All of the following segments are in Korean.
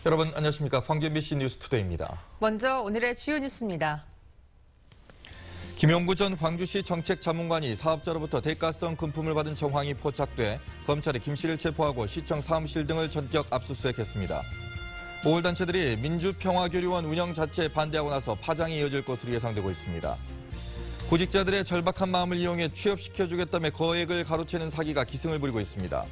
여러분 안녕하십니까. 광주 MBC 뉴스투데이입니다. 먼저 오늘의 주요 뉴스입니다. 김용구 전 광주시 정책자문관이 사업자로부터 대가성 금품을 받은 정황이 포착돼 검찰이 김 씨를 체포하고 시청 사무실 등을 전격 압수수색했습니다. 5월 단체들이 민주평화교류원 운영 자체에 반대하고 나서 파장이 이어질 것으로 예상되고 있습니다. 구직자들의 절박한 마음을 이용해 취업시켜주겠다며 거액을 가로채는 사기가 기승을 부리고 있습니다.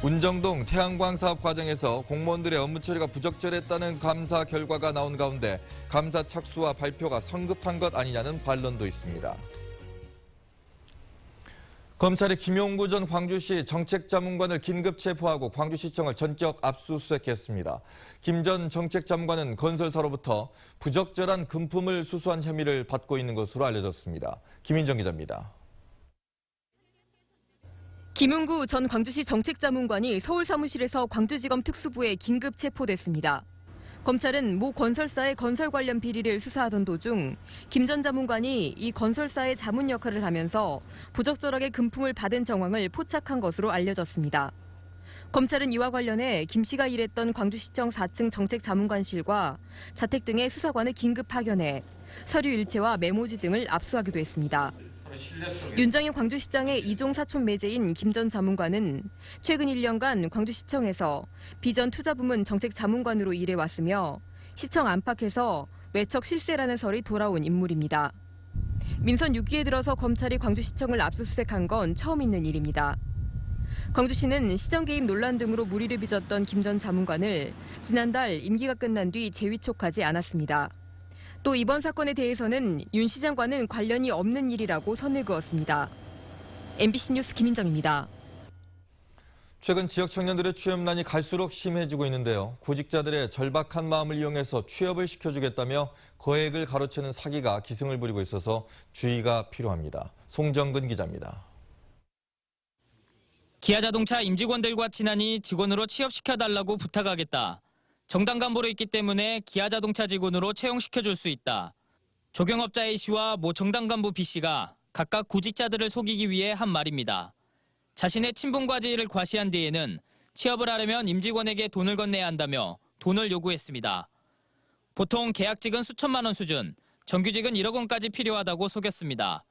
운정동 태양광 사업 과정에서 공무원들의 업무 처리가 부적절했다는 감사 결과가 나온 가운데 감사 착수와 발표가 성급한 것 아니냐는 반론도 있습니다. 검찰이 김용구 전 광주시 정책자문관을 긴급 체포하고 광주시청을 전격 압수수색했습니다. 김 전 정책자문관은 건설사로부터 부적절한 금품을 수수한 혐의를 받고 있는 것으로 알려졌습니다. 김인정 기자입니다. 김용구 전 광주시 정책자문관이 서울 사무실에서 광주지검 특수부에 긴급 체포됐습니다. 검찰은 모 건설사의 건설 관련 비리를 수사하던 도중 김 전 자문관이 이 건설사의 자문 역할을 하면서 부적절하게 금품을 받은 정황을 포착한 것으로 알려졌습니다. 검찰은 이와 관련해 김 씨가 일했던 광주시청 4층 정책자문관실과 자택 등의 수사관을 긴급 파견해 서류 일체와 메모지 등을 압수하기도 했습니다. 윤정희 광주시장의 이종 사촌 매제인 김 전 자문관은 최근 1년간 광주시청에서 비전 투자부문 정책자문관으로 일해왔으며 시청 안팎에서 외척 실세라는 설이 돌아온 인물입니다. 민선 6기에 들어서 검찰이 광주시청을 압수수색한 건 처음 있는 일입니다. 광주시는 시정 개입 논란 등으로 물의를 빚었던 김 전 자문관을 지난달 임기가 끝난 뒤 재위촉하지 않았습니다. 또 이번 사건에 대해서는 윤 시장과는 관련이 없는 일이라고 선을 그었습니다. MBC 뉴스 김인정입니다. 최근 지역 청년들의 취업난이 갈수록 심해지고 있는데요. 구직자들의 절박한 마음을 이용해서 취업을 시켜주겠다며 거액을 가로채는 사기가 기승을 부리고 있어서 주의가 필요합니다. 송정근 기자입니다. 기아자동차 임직원들과 친하니 직원으로 취업시켜달라고 부탁하겠다. 정당 간부로 있기 때문에 기아자동차 직원으로 채용시켜줄 수 있다. 조경업자 A씨와 모 정당 간부 B씨가 각각 구직자들을 속이기 위해 한 말입니다. 자신의 친분과 지위를 과시한 뒤에는 취업을 하려면 임직원에게 돈을 건네야 한다며 돈을 요구했습니다. 보통 계약직은 수천만 원 수준, 정규직은 1억 원까지 필요하다고 속였습니다.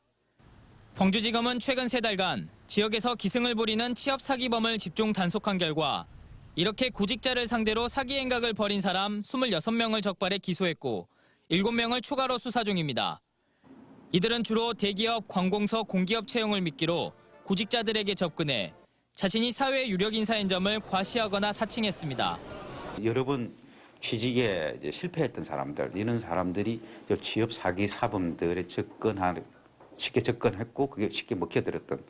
광주지검은 최근 3달간 지역에서 기승을 부리는 취업 사기범을 집중 단속한 결과 이렇게 구직자를 상대로 사기 행각을 벌인 사람 26명을 적발해 기소했고 7명을 추가로 수사 중입니다. 이들은 주로 대기업, 관공서, 공기업 채용을 미끼로 구직자들에게 접근해 자신이 사회 유력 인사인 점을 과시하거나 사칭했습니다. 여러 번 취직에 실패했던 사람들, 이런 사람들이 취업 사기 사범들에 쉽게 접근했고 그게 쉽게 먹혀들었던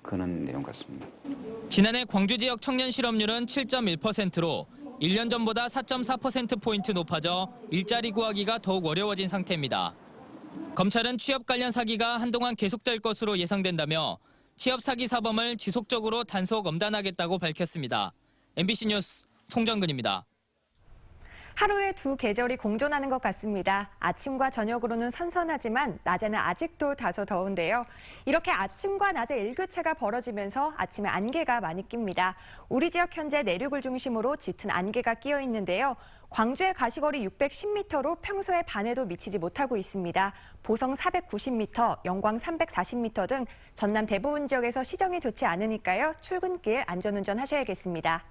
그런 내용 같습니다. 지난해 광주 지역 청년 실업률은 7.1%로 1년 전보다 4.4%포인트 높아져 일자리 구하기가 더욱 어려워진 상태입니다. 검찰은 취업 관련 사기가 한동안 계속될 것으로 예상된다며 취업 사기 사범을 지속적으로 단속 엄단하겠다고 밝혔습니다. MBC 뉴스 송정근입니다. 하루에 두 계절이 공존하는 것 같습니다. 아침과 저녁으로는 선선하지만 낮에는 아직도 다소 더운데요. 이렇게 아침과 낮에 일교차가 벌어지면서 아침에 안개가 많이 낍니다. 우리 지역 현재 내륙을 중심으로 짙은 안개가 끼어 있는데요. 광주의 가시거리 610m로 평소의 반에도 미치지 못하고 있습니다. 보성 490m, 영광 340m 등 전남 대부분 지역에서 시정이 좋지 않으니까요. 출근길 안전운전 하셔야겠습니다.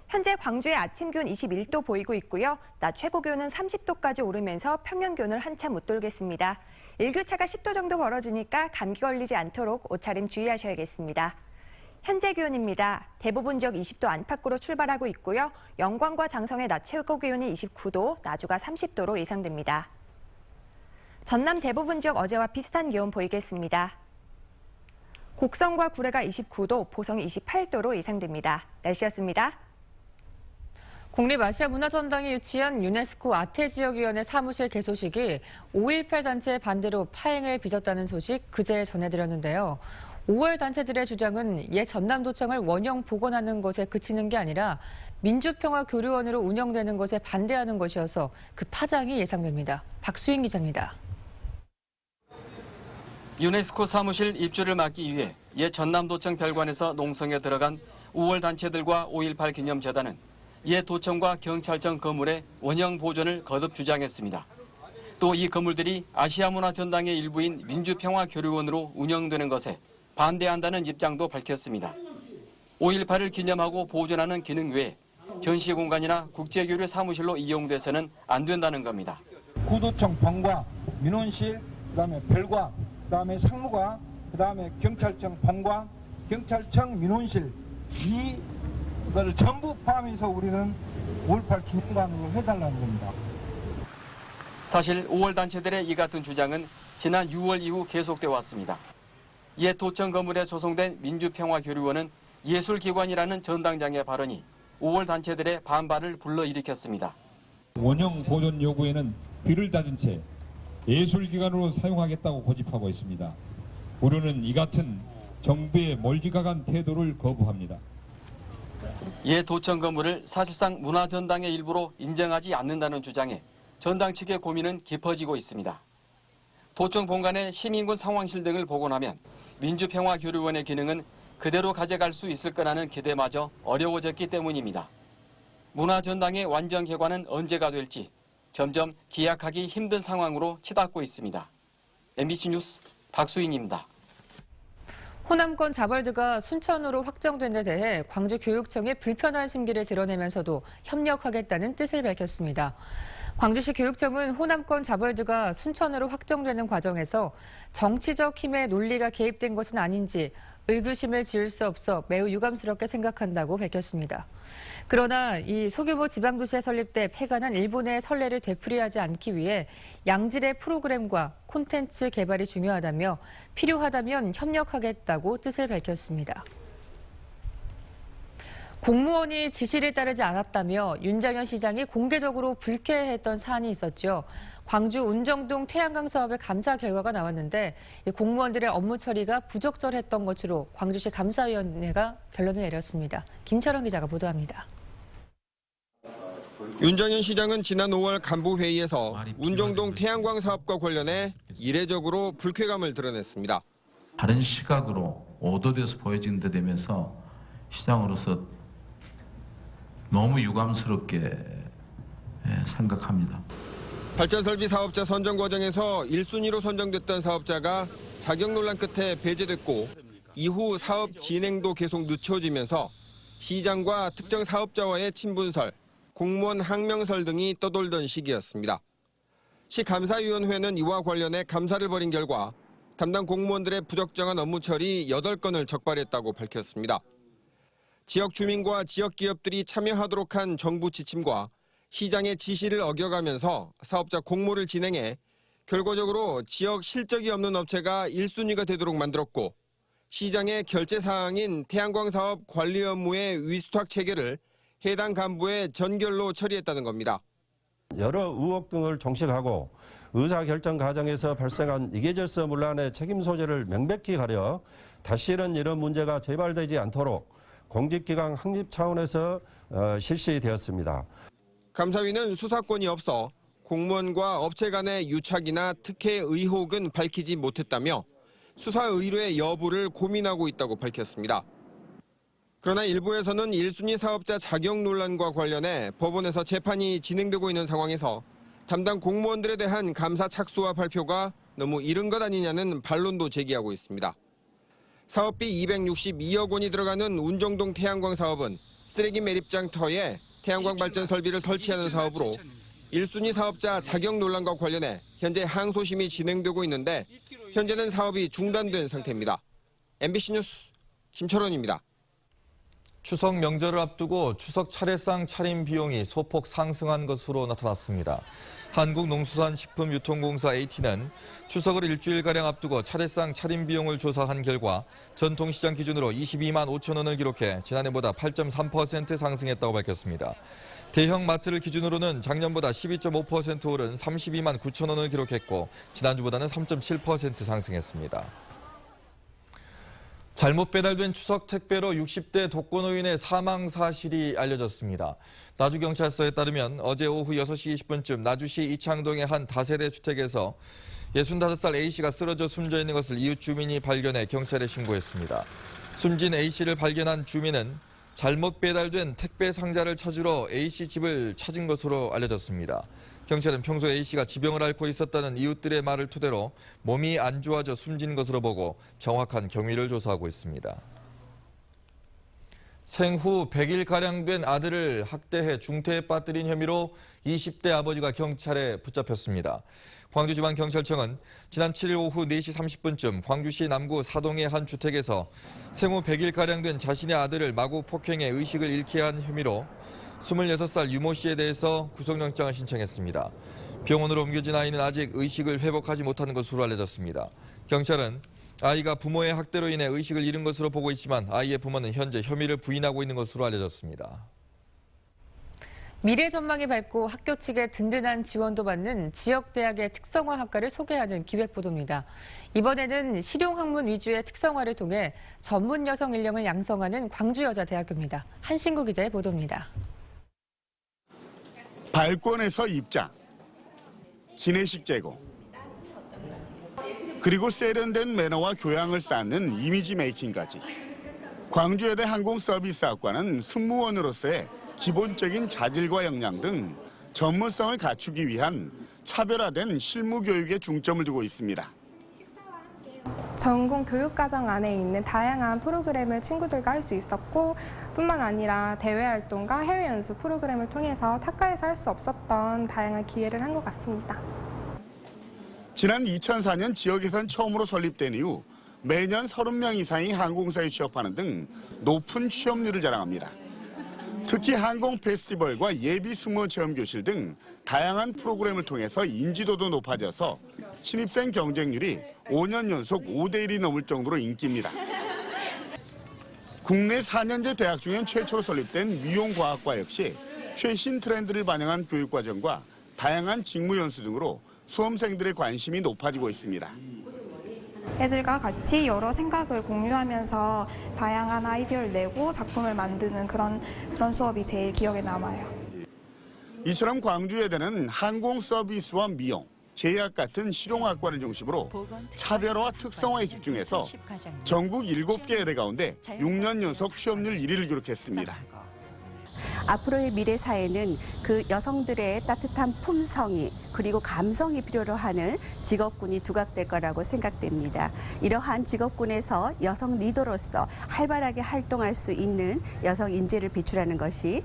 현재 광주의 아침 기온 21도 보이고 있고요. 낮 최고 기온은 30도까지 오르면서 평년 기온을 한참 못 돌겠습니다. 일교차가 10도 정도 벌어지니까 감기 걸리지 않도록 옷차림 주의하셔야겠습니다. 현재 기온입니다. 대부분 지역 20도 안팎으로 출발하고 있고요. 영광과 장성의 낮 최고 기온이 29도, 나주가 30도로 예상됩니다. 전남 대부분 지역 어제와 비슷한 기온 보이겠습니다. 곡성과 구례가 29도, 보성이 28도로 예상됩니다. 날씨였습니다. 국립아시아문화전당이 유치한 유네스코 아태지역위원회 사무실 개소식이 5.18 단체의 반대로 파행을 빚었다는 소식 그제 전해드렸는데요. 5월 단체들의 주장은 옛 전남도청을 원형 복원하는 것에 그치는 게 아니라 민주평화교류원으로 운영되는 것에 반대하는 것이어서 그 파장이 예상됩니다. 박수인 기자입니다. 유네스코 사무실 입주를 막기 위해 옛 전남도청 별관에서 농성에 들어간 5월 단체들과 5.18 기념재단은 옛 도청과 경찰청 건물의 원형 보존을 거듭 주장했습니다. 또 이 건물들이 아시아문화전당의 일부인 민주평화교류원으로 운영되는 것에 반대한다는 입장도 밝혔습니다. 5.18을 기념하고 보존하는 기능 외에 전시 공간이나 국제교류 사무실로 이용돼서는 안 된다는 겁니다. 구도청 본과 민원실, 그다음에 별과, 그다음에 상무과, 그다음에 경찰청 본과, 경찰청 민원실 이걸 전부 포함해서 우리는 5.18 기념관으로 해달라는 겁니다. 사실 5월 단체들의 이 같은 주장은 지난 6월 이후 계속돼 왔습니다. 옛 도청 건물에 조성된 민주평화교류원은 예술기관이라는 전당장의 발언이 5월 단체들의 반발을 불러일으켰습니다. 원형 보존 요구에는 귀를 닫은 채 예술기관으로 사용하겠다고 고집하고 있습니다. 우리는 이 같은 정부의 몰지각한 태도를 거부합니다. 옛 도청 건물을 사실상 문화전당의 일부로 인정하지 않는다는 주장에 전당 측의 고민은 깊어지고 있습니다. 도청 본관의 시민군 상황실 등을 복원하면 민주평화교류원의 기능은 그대로 가져갈 수 있을 거라는 기대마저 어려워졌기 때문입니다. 문화전당의 완전 개관은 언제가 될지 점점 기약하기 힘든 상황으로 치닫고 있습니다. MBC 뉴스 박수인입니다. 호남권 자벌드가 순천으로 확정된 데 대해 광주교육청이 불편한 심기를 드러내면서도 협력하겠다는 뜻을 밝혔습니다. 광주시 교육청은 호남권 자벌드가 순천으로 확정되는 과정에서 정치적 힘의 논리가 개입된 것은 아닌지 의구심을 지을 수 없어 매우 유감스럽게 생각한다고 밝혔습니다. 그러나 이 소규모 지방도시에 설립돼 폐간한 일본의 선례를 되풀이하지 않기 위해 양질의 프로그램과 콘텐츠 개발이 중요하다며 필요하다면 협력하겠다고 뜻을 밝혔습니다. 공무원이 지시를 따르지 않았다며 윤장현 시장이 공개적으로 불쾌했던 사안이 있었죠. 광주 운정동 태양광 사업의 감사 결과가 나왔는데 공무원들의 업무 처리가 부적절했던 것으로 광주시 감사위원회가 결론을 내렸습니다. 김철원 기자가 보도합니다. 윤장현 시장은 지난 5월 간부회의에서 운정동 태양광 사업과 관련해 이례적으로 불쾌감을 드러냈습니다. 다른 시각으로 오도돼서 보여진데 되면서 시장으로서 너무 유감스럽게 생각합니다. 발전설비 사업자 선정 과정에서 1순위로 선정됐던 사업자가 자격 논란 끝에 배제됐고 이후 사업 진행도 계속 늦춰지면서 시장과 특정 사업자와의 친분설, 공무원 항명설 등이 떠돌던 시기였습니다. 시 감사위원회는 이와 관련해 감사를 벌인 결과 담당 공무원들의 부적정한 업무 처리 8건을 적발했다고 밝혔습니다. 지역 주민과 지역 기업들이 참여하도록 한 정부 지침과 시장의 지시를 어겨가면서 사업자 공모를 진행해 결과적으로 지역 실적이 없는 업체가 1순위가 되도록 만들었고 시장의 결제 사항인 태양광 사업 관리 업무의 위수탁 체계를 해당 간부의 전결로 처리했다는 겁니다. 여러 의혹 등을 종식하고 의사결정 과정에서 발생한 이계질서문란의 책임 소재를 명백히 가려 다시는 이런 문제가 재발되지 않도록 공직기강 확립 차원에서 실시되었습니다. 감사위는 수사권이 없어 공무원과 업체 간의 유착이나 특혜 의혹은 밝히지 못했다며 수사 의뢰 여부를 고민하고 있다고 밝혔습니다. 그러나 일부에서는 1순위 사업자 자격 논란과 관련해 법원에서 재판이 진행되고 있는 상황에서 담당 공무원들에 대한 감사 착수와 발표가 너무 이른 것 아니냐는 반론도 제기하고 있습니다. 사업비 262억 원이 들어가는 운정동 태양광 사업은 쓰레기 매립장 터에 태양광 발전 설비를 설치하는 사업으로 1순위 사업자 자격 논란과 관련해 현재 항소심이 진행되고 있는데 현재는 사업이 중단된 상태입니다. MBC 뉴스 김철원입니다. 추석 명절을 앞두고 추석 차례상 차림 비용이 소폭 상승한 것으로 나타났습니다. 한국농수산식품유통공사 AT는 추석을 일주일가량 앞두고 차례상 차림 비용을 조사한 결과 전통시장 기준으로 22만 5천 원을 기록해 지난해보다 8.3% 상승했다고 밝혔습니다. 대형 마트를 기준으로는 작년보다 12.5% 오른 32만 9천 원을 기록했고 지난주보다는 3.7% 상승했습니다. 잘못 배달된 추석 택배로 60대 독거노인의 사망 사실이 알려졌습니다. 나주경찰서에 따르면 어제 오후 6시 20분쯤 나주시 이창동의 한 다세대 주택에서 65살 A씨가 쓰러져 숨져 있는 것을 이웃 주민이 발견해 경찰에 신고했습니다. 숨진 A씨를 발견한 주민은 잘못 배달된 택배 상자를 찾으러 A씨 집을 찾은 것으로 알려졌습니다. 경찰은 평소 A씨가 지병을 앓고 있었다는 이웃들의 말을 토대로 몸이 안 좋아져 숨진 것으로 보고 정확한 경위를 조사하고 있습니다. 생후 100일가량 된 아들을 학대해 중태에 빠뜨린 혐의로 20대 아버지가 경찰에 붙잡혔습니다. 광주지방경찰청은 지난 7일 오후 4시 30분쯤 광주시 남구 사동의 한 주택에서 생후 100일가량 된 자신의 아들을 마구 폭행해 의식을 잃게 한 혐의로 26살 유모 씨에 대해서 구속영장을 신청했습니다. 병원으로 옮겨진 아이는 아직 의식을 회복하지 못하는 것으로 알려졌습니다. 경찰은 아이가 부모의 학대로 인해 의식을 잃은 것으로 보고 있지만 아이의 부모는 현재 혐의를 부인하고 있는 것으로 알려졌습니다. 미래 전망이 밝고 학교 측의 든든한 지원도 받는 지역대학의 특성화 학과를 소개하는 기획보도입니다. 이번에는 실용학문 위주의 특성화를 통해 전문 여성 인력을 양성하는 광주여자대학교입니다. 한신구 기자의 보도입니다. 발권에서 입장, 기내식 제공, 그리고 세련된 매너와 교양을 쌓는 이미지 메이킹까지. 광주여대 항공서비스학과는 승무원으로서의 기본적인 자질과 역량 등 전문성을 갖추기 위한 차별화된 실무 교육에 중점을 두고 있습니다. 전공 교육과정 안에 있는 다양한 프로그램을 친구들과 할 수 있었고 뿐만 아니라 대외 활동과 해외 연수 프로그램을 통해서 학과에서 할 수 없었던 다양한 기회를 한 것 같습니다. 지난 2004년 지역에선 처음으로 설립된 이후 매년 30명 이상이 항공사에 취업하는 등 높은 취업률을 자랑합니다. 특히 항공 페스티벌과 예비 승무원 체험 교실 등 다양한 프로그램을 통해서 인지도도 높아져서 신입생 경쟁률이 5년 연속 5대 1이 넘을 정도로 인기입니다. 국내 4년제 대학 중엔 최초로 설립된 미용과학과 역시 최신 트렌드를 반영한 교육과정과 다양한 직무 연수 등으로 수험생들의 관심이 높아지고 있습니다. 애들과 같이 여러 생각을 공유하면서 다양한 아이디어를 내고 작품을 만드는 그런 수업이 제일 기억에 남아요. 이처럼 광주여대는 항공 서비스와 미용, 제약 같은 실용학과를 중심으로 차별화와 특성화에 집중해서 전국 7개 여대 가운데 6년 연속 취업률 1위를 기록했습니다. 앞으로의 미래 사회는 그 여성들의 따뜻한 품성이 그리고 감성이 필요로 하는 직업군이 두각될 거라고 생각됩니다. 이러한 직업군에서 여성 리더로서 활발하게 활동할 수 있는 여성 인재를 배출하는 것이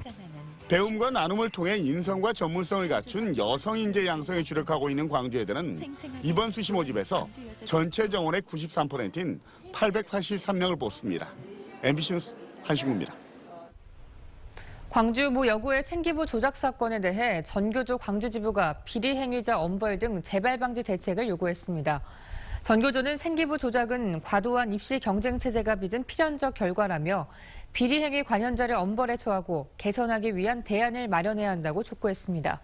배움과 나눔을 통해 인성과 전문성을 갖춘 여성 인재 양성에 주력하고 있는 광주여대는 이번 수시 모집에서 전체 정원의 93%인 883명을 뽑습니다. MBC 뉴스 한신구입니다. 광주 모 여고의 생기부 조작 사건에 대해 전교조 광주지부가 비리 행위자 엄벌 등 재발 방지 대책을 요구했습니다. 전교조는 생기부 조작은 과도한 입시 경쟁 체제가 빚은 필연적 결과라며 비리 행위 관련자를 엄벌에 처하고 개선하기 위한 대안을 마련해야 한다고 촉구했습니다.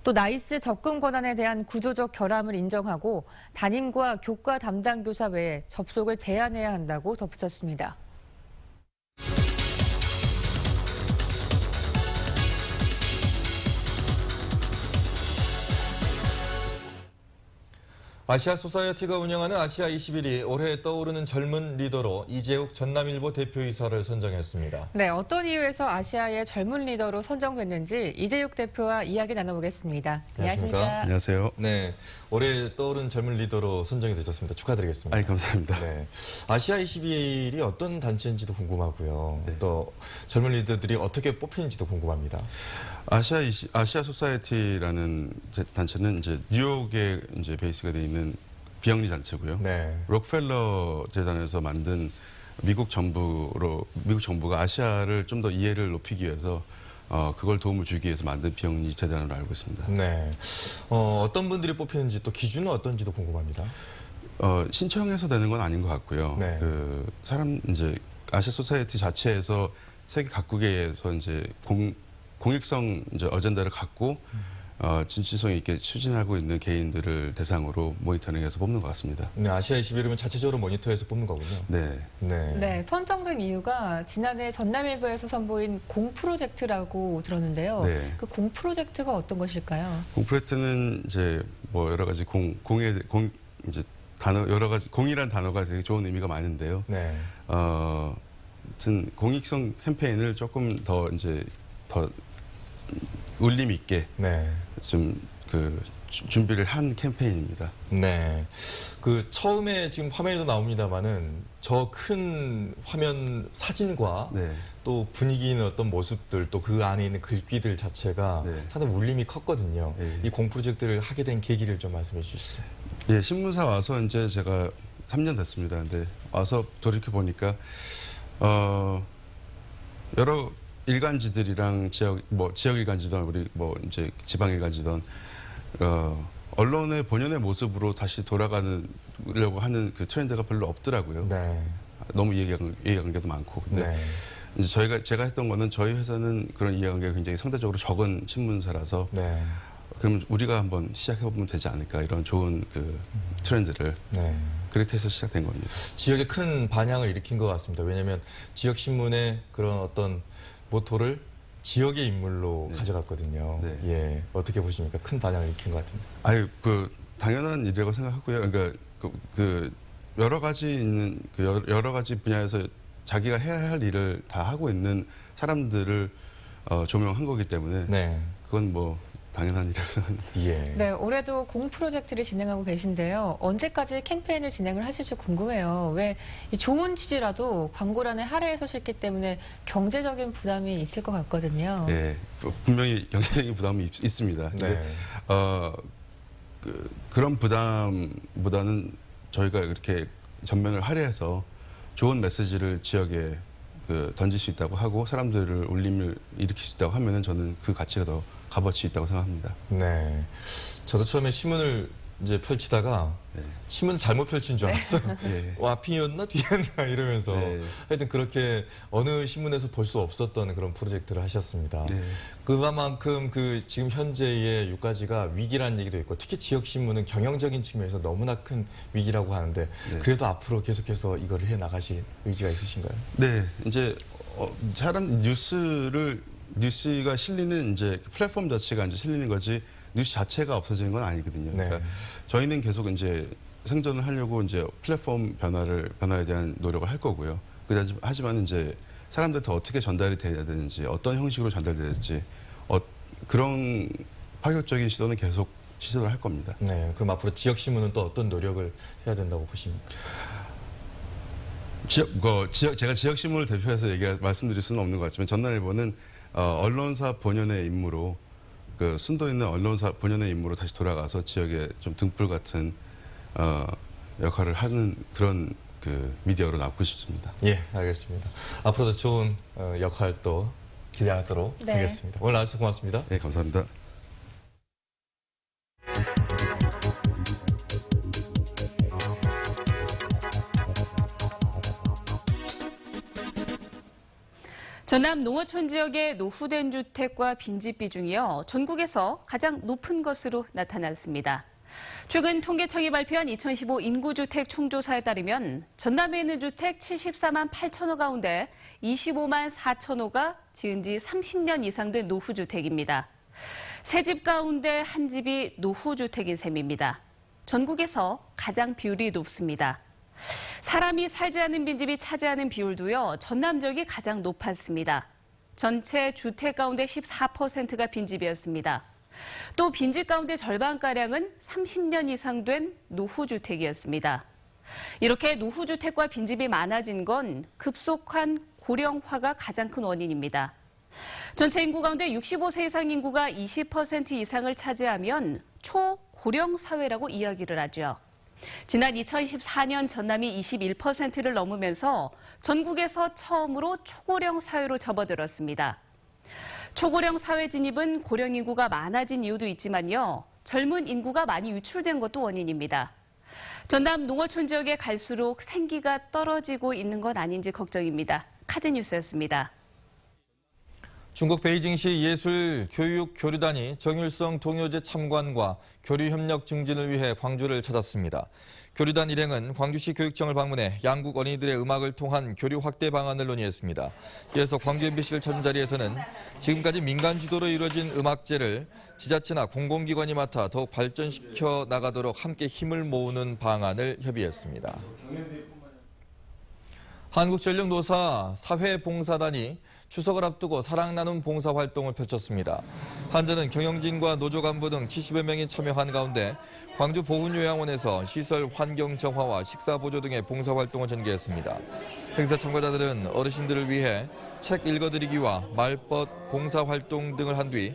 또 나이스 접근 권한에 대한 구조적 결함을 인정하고 담임과 교과 담당 교사 외에 접속을 제한해야 한다고 덧붙였습니다. 아시아 소사이어티가 운영하는 아시아 21이 올해 떠오르는 젊은 리더로 이재욱 전남일보 대표이사를 선정했습니다. 네, 어떤 이유에서 아시아의 젊은 리더로 선정됐는지 이재욱 대표와 이야기 나눠보겠습니다. 안녕하십니까? 안녕하세요. 네, 올해 떠오른 젊은 리더로 선정이 되셨습니다. 축하드리겠습니다. 아이, 감사합니다. 네, 아시아 21이 어떤 단체인지도 궁금하고요. 네. 또 젊은 리더들이 어떻게 뽑히는지도 궁금합니다. 아시아 소사이어티라는 단체는 이제 뉴욕에 이제 베이스가 되어 있는 비영리 단체고요. 네. 록펠러 재단에서 만든 미국 정부가 아시아를 좀 더 이해를 높이기 위해서 그걸 도움을 주기 위해서 만든 비영리 재단으로 알고 있습니다. 네. 어떤 분들이 뽑히는지 또 기준은 어떤지도 궁금합니다. 신청해서 되는 건 아닌 것 같고요. 네. 이제 아시아 소사이어티 자체에서 세계 각국에서 이제 공익성 이제 어젠다를 갖고 진취성 있게 추진하고 있는 개인들을 대상으로 모니터링해서 뽑는 것 같습니다. 네, 아시아 21이면 자체적으로 모니터해서 뽑는 거군요. 네. 네, 선정된 이유가 지난해 전남일보에서 선보인 공 프로젝트라고 들었는데요. 네. 그 공 프로젝트가 어떤 것일까요? 공 프로젝트는 이제 뭐 여러 가지 이제 단어 여러 가지 공이란 단어가 되게 좋은 의미가 많은데요. 네. 같은 공익성 캠페인을 조금 더 이제 더 울림 있게 네. 좀 준비를 한 캠페인입니다. 네. 처음에 지금 화면에도 나옵니다만은 저 큰 화면 사진과 네. 또 분위기 있는 어떤 모습들 또 그 안에 있는 글귀들 자체가 네. 상당히 울림이 컸거든요. 네. 이 공프로젝트를 하게 된 계기를 좀 말씀해 주시죠. 예, 신문사 와서 이제 제가 3년 됐습니다. 근데 와서 돌이켜 보니까 여러 일간지들이랑 지역 일간지든 우리 이제 지방 일간지든 언론의 본연의 모습으로 다시 돌아가려고 하는 그 트렌드가 별로 없더라고요. 네. 너무 이해관계도 많고. 근데 네. 이제 제가 했던 거는 저희 회사는 그런 이해관계가 굉장히 상대적으로 적은 신문사라서 네. 그럼 우리가 한번 시작해보면 되지 않을까 이런 좋은 트렌드를 네. 그렇게 해서 시작된 겁니다. 지역에 큰 반향을 일으킨 것 같습니다. 왜냐하면 지역 신문의 그런 어떤 모토를 지역의 인물로 가져갔거든요. 네. 예, 어떻게 보십니까? 큰 반향을 일으킨 것 같은데. 아유, 당연한 일이라고 생각하고요. 그러니까 여러 가지 분야에서 자기가 해야 할 일을 다 하고 있는 사람들을 조명한 거기 때문에 네. 그건 당연한 일이라고 생각합니다. 예. 네, 올해도 공 프로젝트를 진행하고 계신데요. 언제까지 캠페인을 진행을 하실지 궁금해요. 왜 좋은 취지라도 광고란에 할애해서 실기 때문에 경제적인 부담이 있을 것 같거든요. 네, 분명히 경제적인 부담이 있습니다. 근데 네. 그런 부담보다는 저희가 이렇게 전면을 할애해서 좋은 메시지를 지역에 던질 수 있다고 하고 사람들을 울림을 일으킬 수 있다고 하면은 저는 그 가치가 더 값어치 있다고 생각합니다. 네. 저도 처음에 신문을 이제 펼치다가 네. 신문을 잘못 펼친 줄 알았어요. 네. 앞이었나 뒤였나 이러면서 네. 하여튼 그렇게 어느 신문에서 볼 수 없었던 그런 프로젝트를 하셨습니다. 네. 그만큼 지금 현재의 유가지가 위기라는 얘기도 있고 특히 지역 신문은 경영적인 측면에서 너무나 큰 위기라고 하는데 네. 그래도 앞으로 계속해서 이걸 해 나가실 의지가 있으신가요? 네, 이제 뉴스가 실리는 이제 플랫폼 자체가 이제 실리는 거지 뉴스 자체가 없어지는 건 아니거든요. 네. 그러니까 저희는 계속 이제 생존을 하려고 이제 플랫폼 변화에 대한 노력을 할 거고요. 하지만 이제 사람들한테 어떻게 전달이 돼야 되는지, 어떤 형식으로 전달돼야 될지 그런 파격적인 시도는 계속 시도를 할 겁니다. 네, 그럼 앞으로 지역 신문은 또 어떤 노력을 해야 된다고 보십니까? 제가 지역 신문을 대표해서 말씀드릴 수는 없는 것 같지만 전남일보는 언론사 본연의 임무로 순도 있는 언론사 본연의 임무로 다시 돌아가서 지역에 좀 등불 같은 역할을 하는 그런 미디어로 남고 싶습니다. 예, 알겠습니다. 앞으로도 좋은 역할 또 기대하도록 네. 하겠습니다. 오늘 나와주셔서 고맙습니다. 네, 감사합니다. 전남 농어촌 지역의 노후된 주택과 빈집 비중이요, 전국에서 가장 높은 것으로 나타났습니다. 최근 통계청이 발표한 2015 인구주택 총조사에 따르면 전남에 있는 주택 74만 8천호 가운데 25만 4천호가 지은 지 30년 이상 된 노후주택입니다. 세 집 가운데 한 집이 노후주택인 셈입니다. 전국에서 가장 비율이 높습니다. 사람이 살지 않은 빈집이 차지하는 비율도요, 전남 지역이 가장 높았습니다. 전체 주택 가운데 14%가 빈집이었습니다. 또 빈집 가운데 절반가량은 30년 이상 된 노후주택이었습니다. 이렇게 노후주택과 빈집이 많아진 건 급속한 고령화가 가장 큰 원인입니다. 전체 인구 가운데 65세 이상 인구가 20% 이상을 차지하면 초고령 사회라고 이야기를 하죠. 지난 2014년 전남이 21%를 넘으면서 전국에서 처음으로 초고령 사회로 접어들었습니다. 초고령 사회 진입은 고령 인구가 많아진 이유도 있지만요, 젊은 인구가 많이 유출된 것도 원인입니다. 전남 농어촌 지역에 갈수록 생기가 떨어지고 있는 건 아닌지 걱정입니다. 카드뉴스였습니다. 중국 베이징시 예술교육교류단이 정일성 동요제 참관과 교류협력 증진을 위해 광주를 찾았습니다. 교류단 일행은 광주시 교육청을 방문해 양국 어린이들의 음악을 통한 교류 확대 방안을 논의했습니다. 이어서 광주 MBC를 찾은 자리에서는 지금까지 민간 주도로 이루어진 음악제를 지자체나 공공기관이 맡아 더욱 발전시켜 나가도록 함께 힘을 모으는 방안을 협의했습니다. 한국전력노사 사회봉사단이 추석을 앞두고 사랑 나눔 봉사활동을 펼쳤습니다. 한전은 경영진과 노조 간부 등 70여 명이 참여한 가운데 광주 보훈요양원에서 시설 환경 정화와 식사 보조 등의 봉사활동을 전개했습니다. 행사 참가자들은 어르신들을 위해 책 읽어드리기와 말벗 봉사활동 등을 한 뒤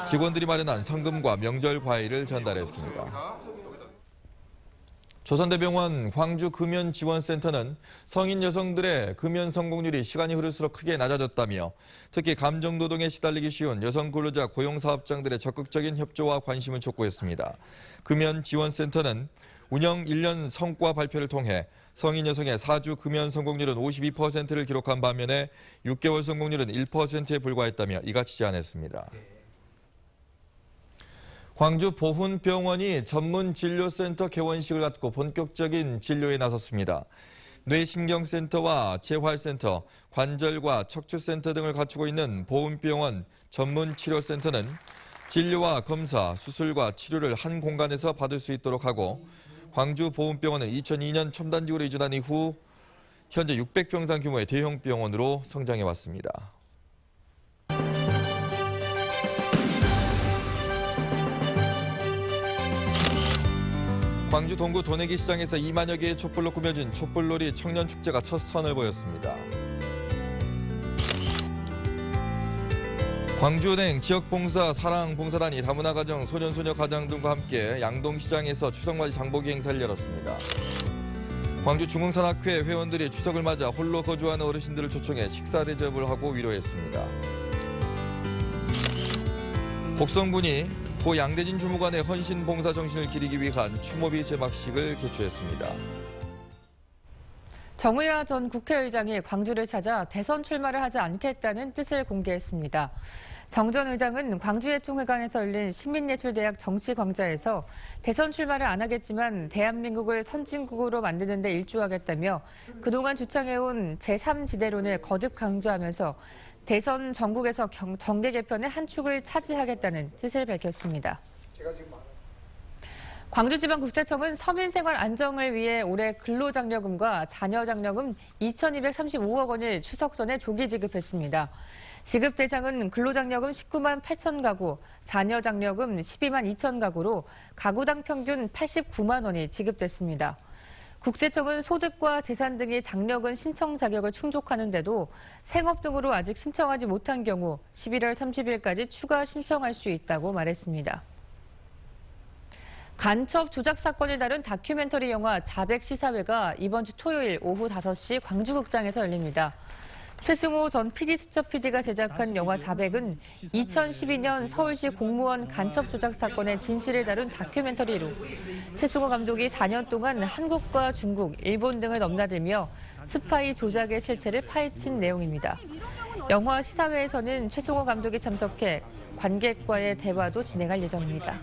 직원들이 마련한 성금과 명절 과일을 전달했습니다. 조선대병원 광주금연지원센터는 성인 여성들의 금연 성공률이 시간이 흐를수록 크게 낮아졌다며 특히 감정노동에 시달리기 쉬운 여성 근로자 고용사업장들의 적극적인 협조와 관심을 촉구했습니다. 금연지원센터는 운영 1년 성과 발표를 통해 성인 여성의 4주 금연 성공률은 52%를 기록한 반면에 6개월 성공률은 1%에 불과했다며 이같이 제안했습니다. 광주 보훈병원이 전문진료센터 개원식을 갖고 본격적인 진료에 나섰습니다. 뇌신경센터와 재활센터, 관절과 척추센터 등을 갖추고 있는 보훈병원 전문치료센터는 진료와 검사, 수술과 치료를 한 공간에서 받을 수 있도록 하고 광주 보훈병원은 2002년 첨단지구로 이전한 이후 현재 600병상 규모의 대형 병원으로 성장해왔습니다. 광주 동구 도내기 시장에서 2만여 개의 촛불로 꾸며진 촛불놀이 청년축제가 첫 선을 보였습니다. 광주은행 지역봉사 사랑봉사단이 다문화가정, 소년소녀가정 등과 함께 양동시장에서 추석맞이 장보기 행사를 열었습니다. 광주중흥산악회 회원들이 추석을 맞아 홀로 거주하는 어르신들을 초청해 식사 대접을 하고 위로했습니다. 곡성군이 고 양대진 주무관의 헌신 봉사 정신을 기리기 위한 추모비 제막식을 개최했습니다. 정의화 전 국회의장이 광주를 찾아 대선 출마를 하지 않겠다는 뜻을 공개했습니다. 정 전 의장은 광주예총회관에서 열린 시민예술대학 정치광장에서 대선 출마를 안 하겠지만 대한민국을 선진국으로 만드는 데 일조하겠다며 그동안 주창해온 제3지대론을 거듭 강조하면서 대선 전국에서 정계 개편의 한 축을 차지하겠다는 뜻을 밝혔습니다. 광주지방국세청은 서민생활 안정을 위해 올해 근로장려금과 자녀장려금 2,235억 원을 추석 전에 조기 지급했습니다. 지급 대상은 근로장려금 19만 8천 가구, 자녀장려금 12만 2천 가구로 가구당 평균 89만 원이 지급됐습니다. 국세청은 소득과 재산 등의 장려금 신청 자격을 충족하는데도 생업 등으로 아직 신청하지 못한 경우 11월 30일까지 추가 신청할 수 있다고 말했습니다. 간첩 조작 사건을 다룬 다큐멘터리 영화 자백 시사회가 이번 주 토요일 오후 5시 광주극장에서 열립니다. 최승호 전 PD수첩 PD가 제작한 영화 자백은 2012년 서울시 공무원 간첩 조작 사건의 진실을 다룬 다큐멘터리로 최승호 감독이 4년 동안 한국과 중국, 일본 등을 넘나들며 스파이 조작의 실체를 파헤친 내용입니다. 영화 시사회에서는 최승호 감독이 참석해 관객과의 대화도 진행할 예정입니다.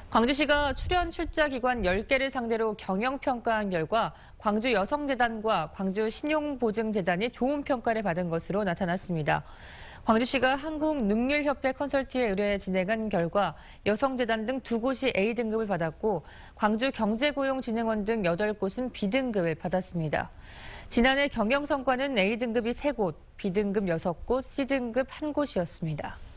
광주시가 출연 출자 기관 10개를 상대로 경영평가한 결과 광주 여성재단과 광주 신용보증재단이 좋은 평가를 받은 것으로 나타났습니다. 광주시가 한국능률협회 컨설팅에 의뢰해 진행한 결과 여성재단 등 2곳이 A등급을 받았고 광주경제고용진흥원 등 8곳은 B등급을 받았습니다. 지난해 경영성과는 A등급이 3곳, B등급 6곳, C등급 1곳이었습니다.